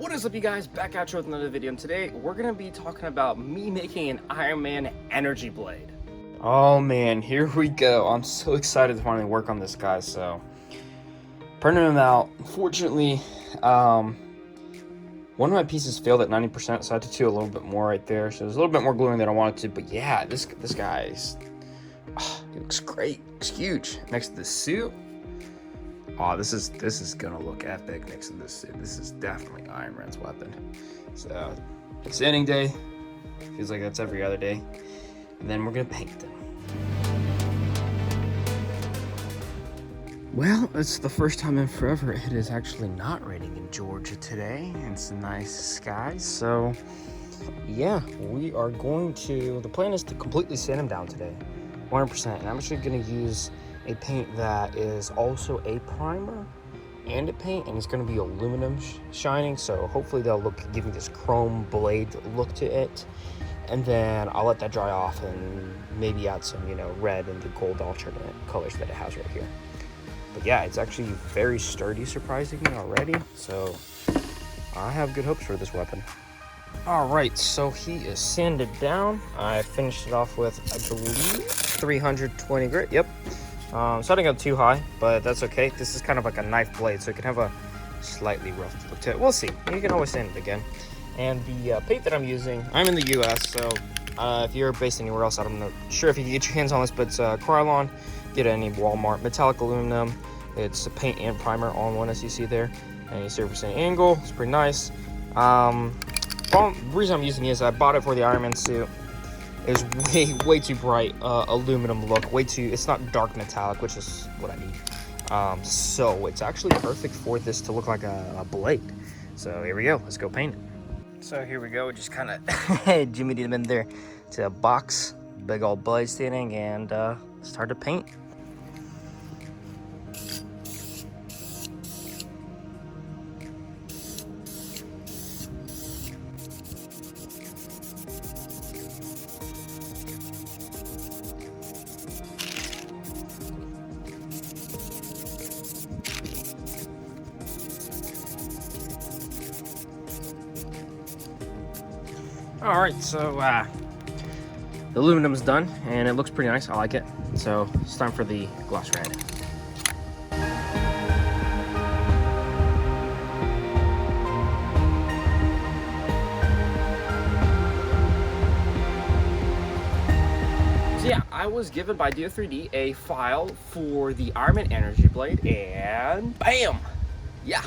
What is up, you guys? Back at you with another video, and today we're gonna be talking about me making an Iron Man energy blade. Oh man, here we go. I'm so excited to finally work on this, guys. So printing them out. Unfortunately, one of my pieces failed at 90%, so I had to do a little bit more right there. So there's a little bit more gluing than I wanted to, but yeah, this guy's he looks great. It's huge next to the suit. Oh, this is gonna look epic next to this suit. This is definitely Iron Man's weapon. So it's sanding day. Feels like that's every other day. And then we're gonna paint them. Well, it's the first time in forever it is actually not raining in Georgia today. It's nice skies. So yeah, we are going to, the plan is to completely sand them down today, 100%. And I'm actually gonna use a paint that is also a primer and a paint, and it's going to be aluminum shining, so hopefully they'll give me this chrome blade look to it. And then I'll let that dry off and maybe add some, red and the gold alternate colors that it has right here. But yeah, it's actually very sturdy, surprisingly, already, so I have good hopes for this weapon. All right, so he is sanded down. I finished it off with, I believe, 320 grit. Yep. Starting up too high, but that's okay. This is kind of like a knife blade, so it can have a slightly rough look to it. We'll see. You can always sand it again. And the paint that I'm using, I'm in the US, so if you're based anywhere else, I'm not sure if you can get your hands on this, but it's Creality. Get it at any Walmart. Metallic aluminum. It's a paint and primer all in one, as you see there. And a 0% angle. It's pretty nice. The reason I'm using it is I bought it for the Iron Man suit. Is way too bright aluminum look, it's not dark metallic, which is what I need. So it's actually perfect for this to look like a blade. So here we go, let's go paint it. So here we go, just kind of jimmied them in there to a box, big old blade standing, and start to paint. All right, so the aluminum's done, and it looks pretty nice. I like it. So it's time for the gloss red. So yeah, I was given by DO3D a file for the Iron Man energy blade, and bam! Yeah,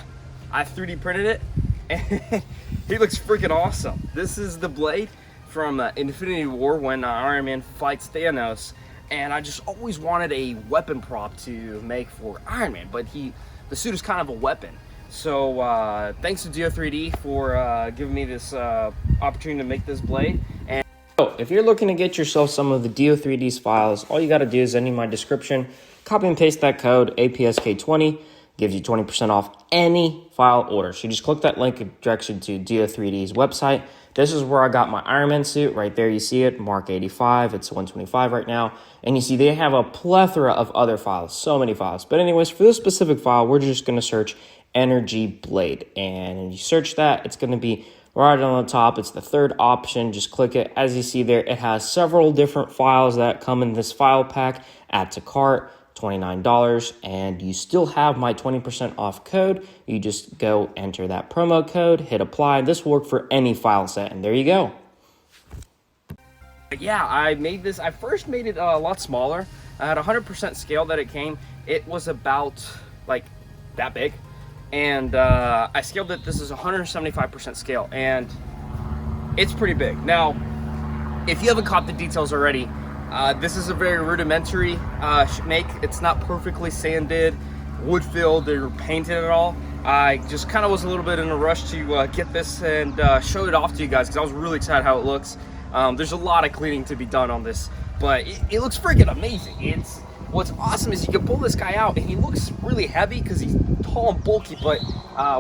I 3D printed it, and he looks freaking awesome. This is the blade from Infinity War when Iron Man fights Thanos, and I just always wanted a weapon prop to make for Iron Man, but the suit is kind of a weapon. So thanks to DO3D for giving me this opportunity to make this blade. And so if you're looking to get yourself some of the DO3D's files, all you got to do is in my description, copy and paste that code APSK20. Gives you 20% off any file order. So you just click that link, it directs you to DO3D's website. This is where I got my Iron Man suit. Right there you see it, Mark 85. It's 125 right now. And you see they have a plethora of other files, so many files. But anyways, for this specific file, we're just going to search Energy Blade. And you search that, it's going to be right on the top. It's the third option. Just click it. As you see there, it has several different files that come in this file pack. Add to cart. $29, and you still have my 20% off code. You just go enter that promo code, hit apply. This will work for any file set, and there you go. Yeah, I first made it a lot smaller. At 100% scale that it came, it was about like that big, and I scaled it. This is 175% scale, and it's pretty big. Now, if you haven't caught the details already, this is a very rudimentary make. It's not perfectly sanded, wood filled, or painted at all. I just kind of was a little bit in a rush to get this and show it off to you guys because I was really excited how it looks. There's a lot of cleaning to be done on this, but it looks freaking amazing. What's awesome is you can pull this guy out, and he looks really heavy because he's tall and bulky, but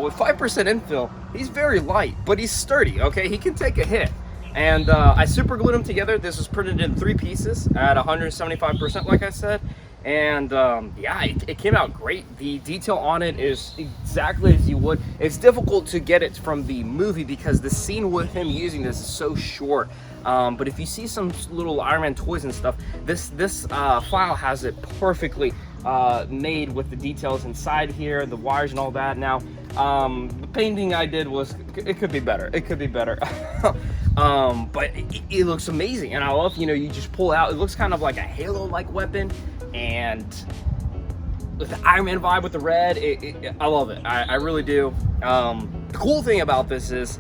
with 5% infill, he's very light, but he's sturdy, okay? He can take a hit. And I super glued them together. This was printed in 3 pieces at 175%, like I said. And yeah, it came out great. The detail on it is exactly as you would. It's difficult to get it from the movie because the scene with him using this is so short. But if you see some little Iron Man toys and stuff, this file has it perfectly made with the details inside here, the wires and all that. Now, the painting I did was, it could be better. It could be better. But it looks amazing. And I love, you know, you just pull out, it looks kind of like a Halo-like weapon. And with the Iron Man vibe with the red, I love it. I really do. The cool thing about this is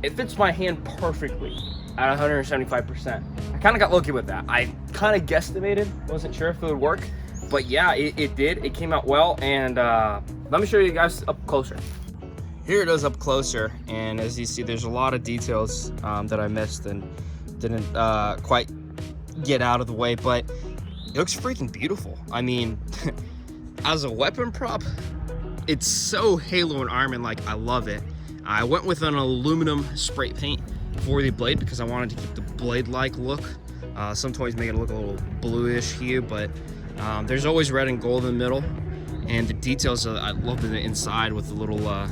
it fits my hand perfectly at 175%. I kind of got lucky with that. I kind of guesstimated, wasn't sure if it would work, but yeah, it did. It came out well, and let me show you guys up closer. Here it is up closer, and as you see, there's a lot of details that I missed and didn't quite get out of the way, but it looks freaking beautiful. I mean, as a weapon prop, it's so Halo and Iron Man like. I love it. I went with an aluminum spray paint for the blade because I wanted to keep the blade-like look. Some toys make it look a little bluish hue, but there's always red and gold in the middle. And the details, I love the inside with the little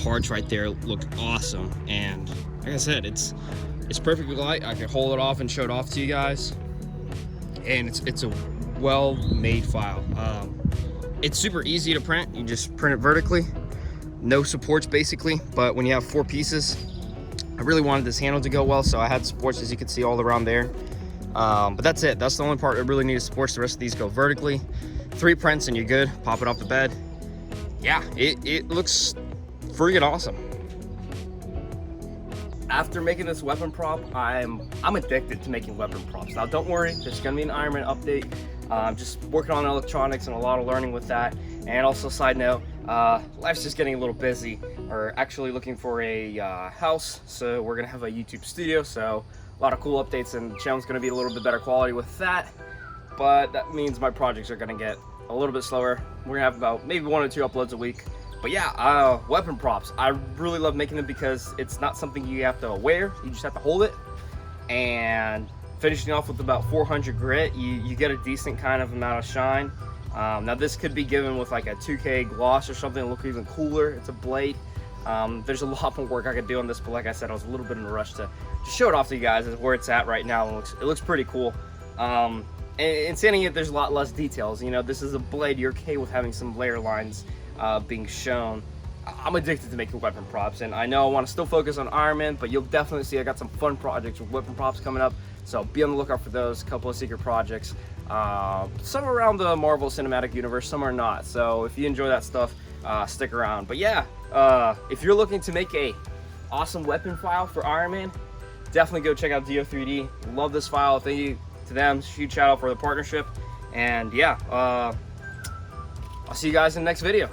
parts right there, look awesome. And like I said, it's perfectly light. I can hold it off and show it off to you guys. And it's a well-made file. It's super easy to print. You just print it vertically, no supports basically, but when you have 4 pieces, I really wanted this handle to go well, so I had supports, as you can see, all around there. But that's it. That's the only part that really needs supports. The rest of these go vertically. 3 prints and you're good. Pop it off the bed. Yeah, it looks freaking awesome. After making this weapon prop, I'm addicted to making weapon props. Now don't worry, there's gonna be an Iron Man update. I'm just working on electronics and a lot of learning with that. And also, side note, life's just getting a little busy. We're actually looking for a house, so we're gonna have a YouTube studio, so a lot of cool updates, and the channel's gonna be a little bit better quality with that. But that means my projects are gonna get a little bit slower. We're gonna have about maybe 1 or 2 uploads a week. But yeah, weapon props. I really love making them because it's not something you have to wear. You just have to hold it. And finishing off with about 400 grit, you get a decent kind of amount of shine. Now this could be given with like a 2K gloss or something to look even cooler. It's a blade. There's a lot more work I could do on this, but like I said, I was a little bit in a rush to show it off to you guys where it's at right now. It looks pretty cool. And sanding it, there's a lot less details. You know, this is a blade. You're okay with having some layer lines being shown. I'm addicted to making weapon props, and I know I want to still focus on Iron Man, but you'll definitely see I got some fun projects with weapon props coming up, so be on the lookout for those. A couple of secret projects, some around the Marvel Cinematic Universe, some are not, so if you enjoy that stuff, stick around. But yeah, if you're looking to make a awesome weapon file for Iron Man, definitely go check out DO3D. Love this file. Thank you to them. Huge shout out for the partnership. And yeah, I'll see you guys in the next video.